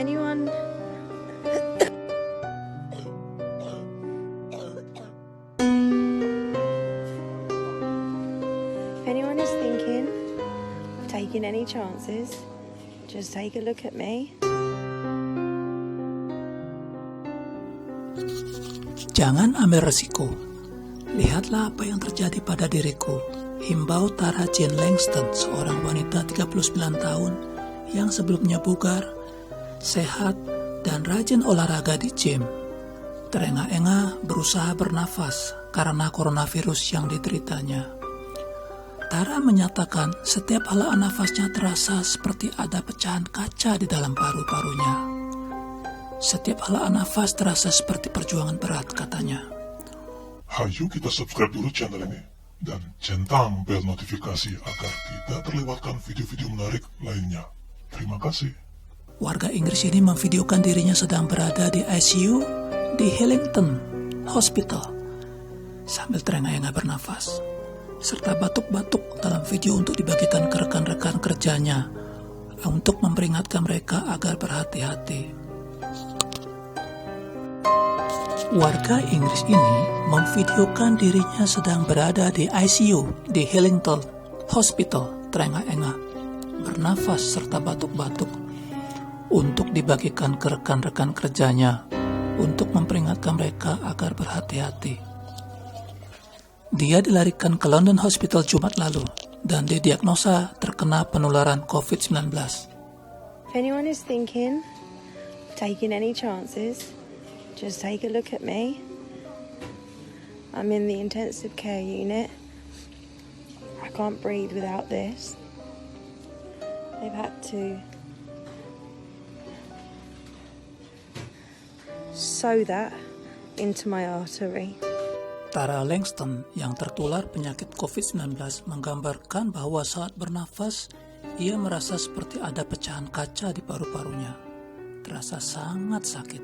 anyone if anyone is thinking of taking any chances, just take a look at me. Jangan ambil resiko. Lihatlah apa yang terjadi pada diriku. Himbau Tara Jane Langston, seorang wanita 39 tahun yang sebelumnya bugar, sehat, dan rajin olahraga di gym. Terengah-engah berusaha bernafas karena coronavirus yang dideritanya. Tara menyatakan setiap helaan nafasnya terasa seperti ada pecahan kaca di dalam paru-parunya. Setiap helaan nafas terasa seperti perjuangan berat, katanya. Hayu kita subscribe dulu channel ini dan centang bel notifikasi agar tidak terlewatkan video-video menarik lainnya. Terima kasih. Warga Inggris ini memvideokan dirinya sedang berada di ICU di Hillington Hospital sambil terengah-engah bernafas, serta batuk-batuk dalam video untuk dibagikan ke rekan-rekan kerjanya untuk memperingatkan mereka agar berhati-hati. Warga Inggris ini memvideokan dirinya sedang berada di ICU di Hillington Hospital, terengah-engah, bernafas serta batuk-batuk untuk dibagikan ke rekan-rekan kerjanya untuk memperingatkan mereka agar berhati-hati. Dia dilarikan ke London Hospital Jumat lalu dan didiagnosa terkena penularan COVID-19. If anyone is thinking of taking any chances, just take a look at me. I'm in the intensive care unit. I can't breathe without this. They've had to sew that into my artery. Tara Langston yang tertular penyakit COVID-19 menggambarkan bahwa saat bernafas, ia merasa seperti ada pecahan kaca di paru-parunya. Terasa sangat sakit.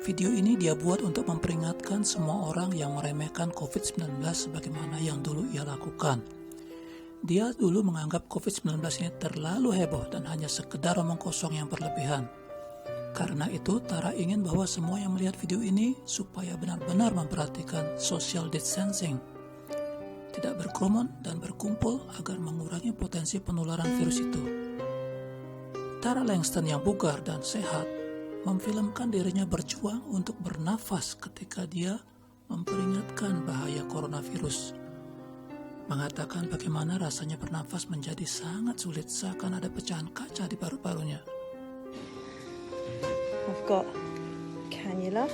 Video ini dia buat untuk memperingatkan semua orang yang meremehkan COVID-19 sebagaimana yang dulu ia lakukan. Dia dulu menganggap COVID-19 ini terlalu heboh dan hanya sekedar omong kosong yang berlebihan. Karena itu, Tara ingin bahwa semua yang melihat video ini supaya benar-benar memperhatikan social distancing, tidak berkerumun dan berkumpul agar mengurangi potensi penularan virus itu. Tara Langston yang bugar dan sehat memfilmkan dirinya berjuang untuk bernafas ketika dia memperingatkan bahaya coronavirus. Mengatakan bagaimana rasanya bernafas menjadi sangat sulit seakan ada pecahan kaca di paru-parunya. I've got cannula,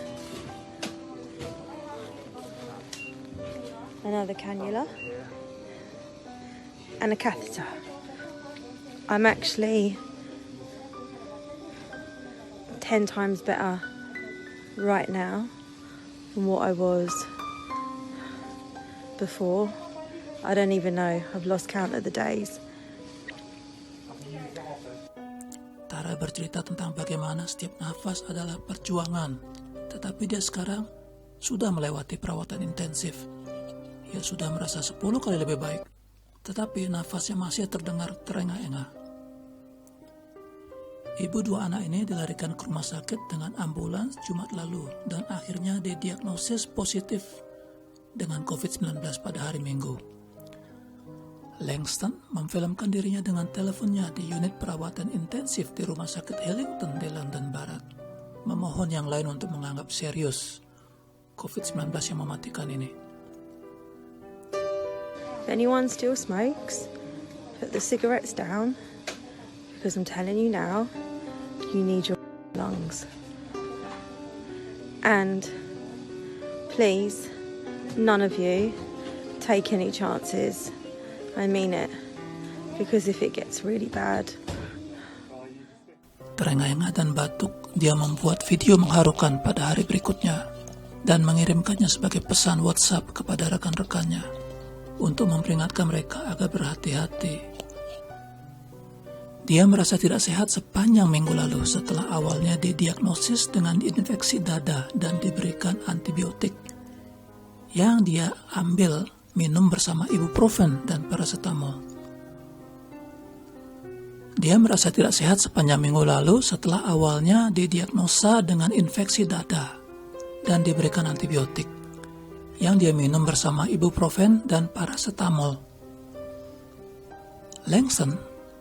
another cannula, and a catheter. I'm actually 10 times better right now than what I was before. I don't even know. I've lost count of the days. Tara bercerita tentang bagaimana setiap nafas adalah perjuangan, tetapi dia sekarang sudah melewati perawatan intensif. Ia sudah merasa 10 kali lebih baik, tetapi nafasnya masih terdengar terengah-engah. Ibu dua anak ini dilarikan ke rumah sakit dengan ambulans Jumat lalu dan akhirnya didiagnosis positif dengan COVID-19 pada hari Minggu. Langston memfilmkan dirinya dengan teleponnya di unit perawatan intensif di rumah sakit Hillington di London Barat, memohon yang lain untuk menganggap serius COVID-19 yang mematikan ini. If anyone still smokes, put the cigarettes down, because I'm telling you now, you need your lungs. And please, none of you take any chances. I mean it, because if it gets really bad. Terengah-engah dan batuk, dia membuat video mengharukan pada hari berikutnya dan mengirimkannya sebagai pesan WhatsApp kepada rekan-rekannya untuk memperingatkan mereka agar berhati-hati. Dia merasa tidak sehat sepanjang minggu lalu setelah awalnya didiagnosis dengan infeksi dada dan diberikan antibiotik yang dia ambil minum bersama ibuprofen dan paracetamol. Dia merasa tidak sehat sepanjang minggu lalu setelah awalnya didiagnosa dengan infeksi dada dan diberikan antibiotik yang dia minum bersama ibuprofen dan paracetamol. Langston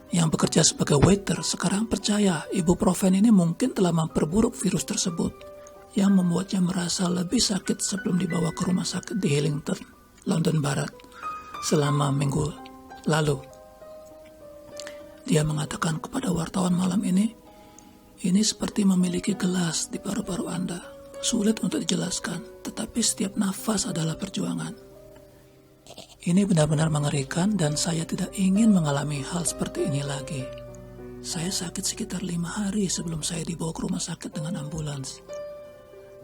yang bekerja sebagai waiter sekarang percaya ibuprofen ini mungkin telah memperburuk virus tersebut yang membuatnya merasa lebih sakit sebelum dibawa ke rumah sakit di Hillington, London Barat selama minggu lalu. Dia mengatakan kepada wartawan malam ini seperti memiliki gelas di paru-paru Anda. Sulit untuk dijelaskan, tetapi setiap nafas adalah perjuangan. Ini benar-benar mengerikan dan saya tidak ingin mengalami hal seperti ini lagi. Saya sakit sekitar 5 hari sebelum saya dibawa ke rumah sakit dengan ambulans.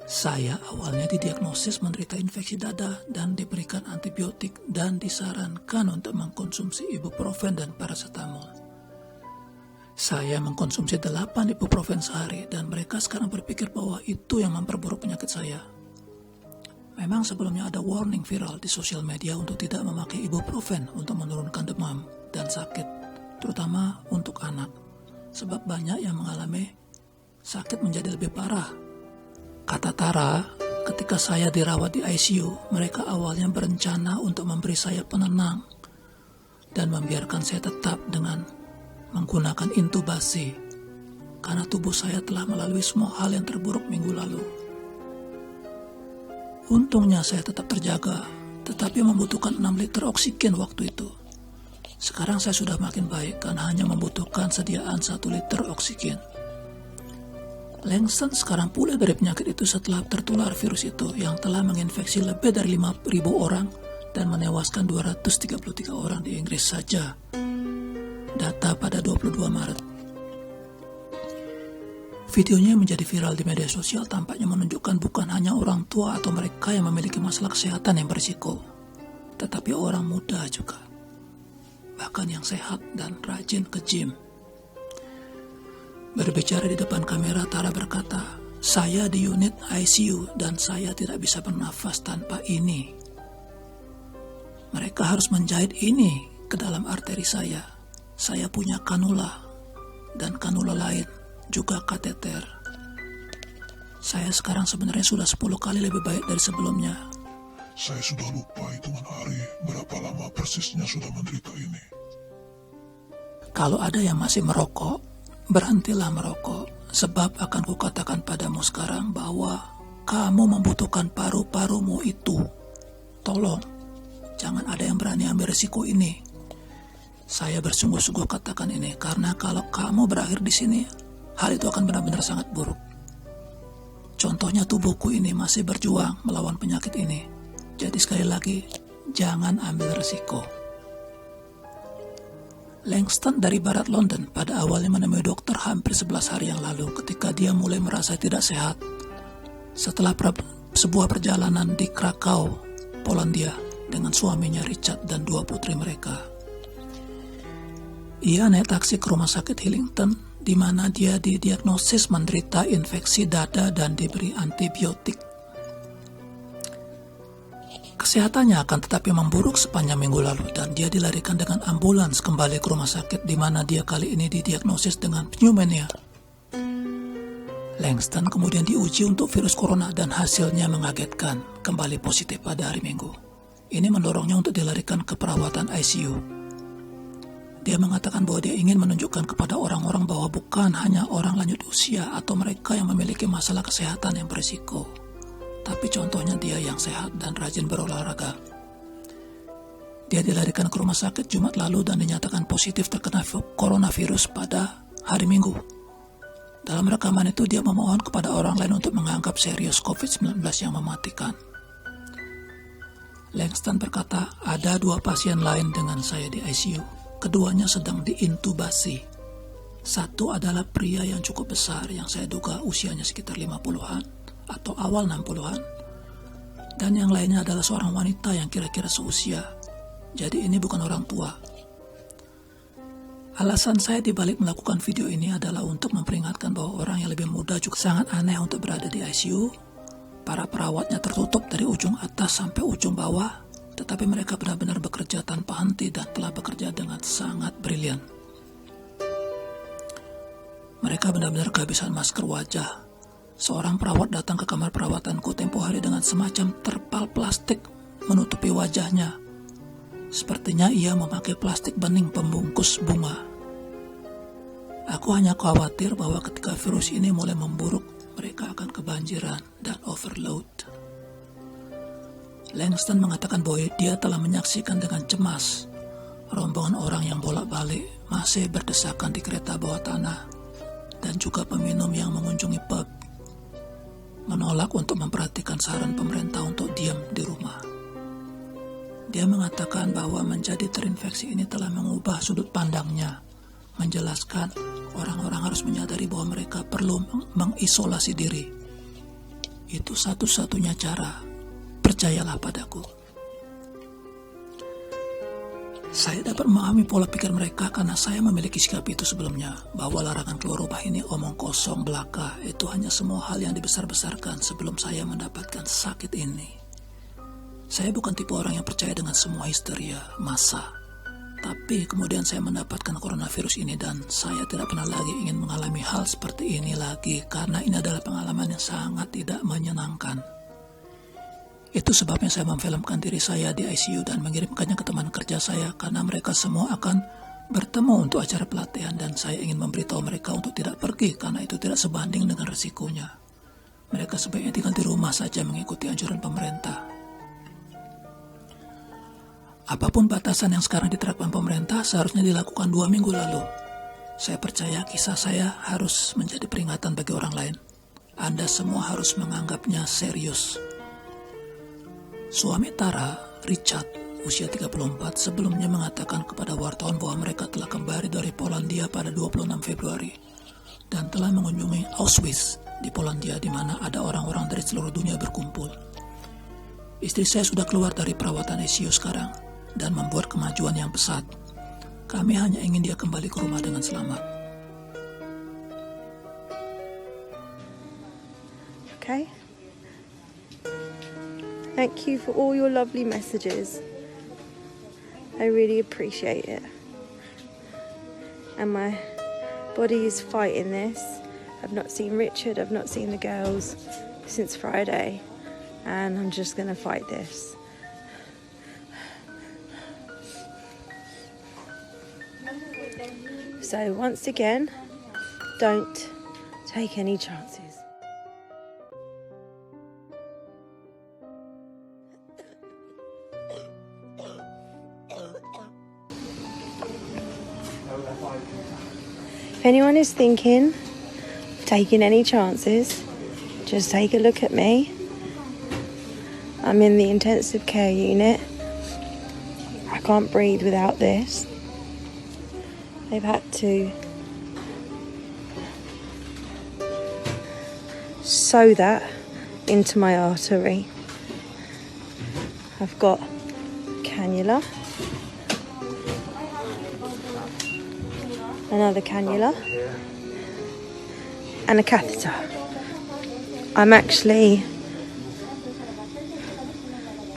Saya awalnya didiagnosis menderita infeksi dada dan diberikan antibiotik dan disarankan untuk mengkonsumsi ibuprofen dan paracetamol. Saya mengkonsumsi 8 ibuprofen sehari dan mereka sekarang berpikir bahwa itu yang memperburuk penyakit saya. Memang sebelumnya ada warning viral di sosial media untuk tidak memakai ibuprofen untuk menurunkan demam dan sakit, terutama untuk anak, sebab banyak yang mengalami sakit menjadi lebih parah. Kata Tara, ketika saya dirawat di ICU, mereka awalnya berencana untuk memberi saya penenang dan membiarkan saya tetap dengan menggunakan intubasi karena tubuh saya telah melalui semua hal yang terburuk minggu lalu. Untungnya saya tetap terjaga, tetapi membutuhkan 6 liter oksigen waktu itu. Sekarang saya sudah makin baik karena hanya membutuhkan sediaan 1 liter oksigen. Langston sekarang pulih dari penyakit itu setelah tertular virus itu yang telah menginfeksi lebih dari 5.000 orang dan menewaskan 233 orang di Inggris saja. Data pada 22 Maret. Videonya menjadi viral di media sosial tampaknya menunjukkan bukan hanya orang tua atau mereka yang memiliki masalah kesehatan yang berisiko, tetapi orang muda juga, bahkan yang sehat dan rajin ke gym. Berbicara di depan kamera, Tara berkata, "Saya di unit ICU dan saya tidak bisa bernafas tanpa ini. Mereka harus menjahit ini ke dalam arteri saya. Saya punya kanula dan kanula lain, juga kateter. Saya sekarang sebenarnya sudah 10 kali lebih baik dari sebelumnya." Saya sudah lupa hitungan hari berapa lama persisnya sudah menderita ini. Kalau ada yang masih merokok, berhentilah merokok, sebab akan kukatakan padamu sekarang bahwa kamu membutuhkan paru-parumu itu. Tolong, jangan ada yang berani ambil risiko ini. Saya bersungguh-sungguh katakan ini karena kalau kamu berakhir di sini, hal itu akan benar-benar sangat buruk. Contohnya tubuhku ini masih berjuang melawan penyakit ini. Jadi sekali lagi, jangan ambil risiko. Langston dari barat London pada awalnya menemui dokter hampir 11 hari yang lalu ketika dia mulai merasa tidak sehat. Setelah sebuah perjalanan di Krakow, Polandia dengan suaminya Richard dan 2 putri mereka. Ia naik taksi ke rumah sakit Hillington, di mana dia didiagnosis menderita infeksi dada dan diberi antibiotik. Kesehatannya akan tetapi memburuk sepanjang minggu lalu dan dia dilarikan dengan ambulans kembali ke rumah sakit di mana dia kali ini didiagnosis dengan pneumonia. Langston kemudian diuji untuk virus corona dan hasilnya mengagetkan, kembali positif pada hari Minggu. Ini mendorongnya untuk dilarikan ke perawatan ICU. Dia mengatakan bahwa dia ingin menunjukkan kepada orang-orang bahwa bukan hanya orang lanjut usia atau mereka yang memiliki masalah kesehatan yang berisiko, tapi contohnya dia yang sehat dan rajin berolahraga. Dia dilarikan ke rumah sakit Jumat lalu dan dinyatakan positif terkena coronavirus pada hari Minggu. Dalam rekaman itu dia memohon kepada orang lain untuk menganggap serius COVID-19 yang mematikan. Langston berkata, ada 2 pasien lain dengan saya di ICU. Keduanya sedang diintubasi. Satu adalah pria yang cukup besar yang saya duga usianya sekitar 50-an atau awal 60-an. Dan yang lainnya adalah seorang wanita yang kira-kira seusia. Jadi ini bukan orang tua. Alasan saya dibalik melakukan video ini adalah untuk memperingatkan bahwa orang yang lebih muda juga sangat aneh untuk berada di ICU. Para perawatnya tertutup dari ujung atas sampai ujung bawah, tetapi mereka benar-benar bekerja tanpa henti dan telah bekerja dengan sangat brilian. Mereka benar-benar kehabisan masker wajah. Seorang perawat datang ke kamar perawatanku tempo hari dengan semacam terpal plastik menutupi wajahnya. Sepertinya ia memakai plastik bening pembungkus bunga. Aku hanya khawatir bahwa ketika virus ini mulai memburuk, mereka akan kebanjiran dan overload. Langston mengatakan bahwa dia telah menyaksikan dengan cemas rombongan orang yang bolak-balik masih berdesakan di kereta bawah tanah dan juga peminum yang mengunjungi pub, menolak untuk memperhatikan saran pemerintah untuk diam di rumah. Dia mengatakan bahwa menjadi terinfeksi ini telah mengubah sudut pandangnya, menjelaskan orang-orang harus menyadari bahwa mereka perlu mengisolasi diri. Itu satu-satunya cara, percayalah padaku. Saya dapat memahami pola pikir mereka karena saya memiliki sikap itu sebelumnya, bahwa larangan keluar rumah ini omong kosong belaka, itu hanya semua hal yang dibesar-besarkan sebelum saya mendapatkan sakit ini. Saya bukan tipe orang yang percaya dengan semua histeria massa. Tapi kemudian saya mendapatkan coronavirus ini dan saya tidak pernah lagi ingin mengalami hal seperti ini lagi karena ini adalah pengalaman yang sangat tidak menyenangkan. Itu sebabnya saya memfilmkan diri saya di ICU dan mengirimkannya ke teman kerja saya karena mereka semua akan bertemu untuk acara pelatihan dan saya ingin memberitahu mereka untuk tidak pergi karena itu tidak sebanding dengan resikonya. Mereka sebaiknya tinggal di rumah saja mengikuti anjuran pemerintah. Apapun batasan yang sekarang diterapkan pemerintah seharusnya dilakukan 2 minggu lalu. Saya percaya kisah saya harus menjadi peringatan bagi orang lain. Anda semua harus menganggapnya serius. Suami Tara, Richard, usia 34, sebelumnya mengatakan kepada wartawan bahwa mereka telah kembali dari Polandia pada 26 Februari dan telah mengunjungi Auschwitz di Polandia di mana ada orang-orang dari seluruh dunia berkumpul. Istri saya sudah keluar dari perawatan ICU sekarang dan membuat kemajuan yang pesat. Kami hanya ingin dia kembali ke rumah dengan selamat. Okay? Thank you for all your lovely messages. I really appreciate it. And my body is fighting this. I've not seen Richard, I've not seen the girls since Friday. And I'm just going to fight this. So once again, don't take any chances. If anyone is thinking of taking any chances, just take a look at me. I'm in the intensive care unit. I can't breathe without this. They've had to sew that into my artery. I've got cannula. Another cannula and a catheter. I'm actually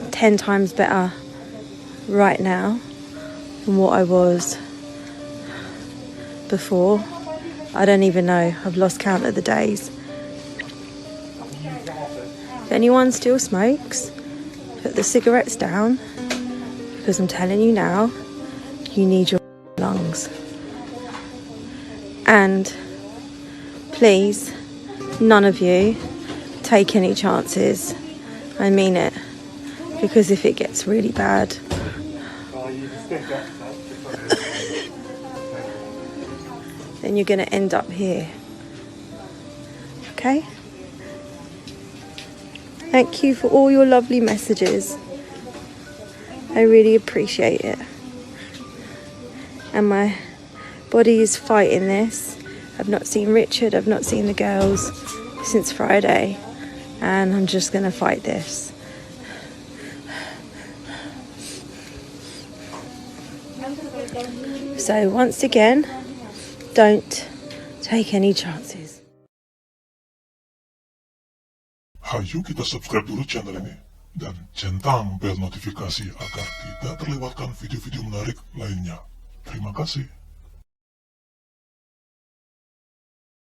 10 times better right now than what I was before. I don't even know, I've lost count of the days. If anyone still smokes, put the cigarettes down, because I'm telling you now, you need your lungs. And please, none of you take any chances. I mean it. Because if it gets really bad, then you're going to end up here. Okay? Thank you for all your lovely messages. I really appreciate it. And my body is fighting this. I've not seen Richard, I've not seen the girls since Friday, and I'm just going to fight this. So once again, don't take any chances. Hayu kita subscribe dulu channel ini dan centang bel notifikasi agar tidak terlewatkan video-video menarik lainnya. Terima kasih.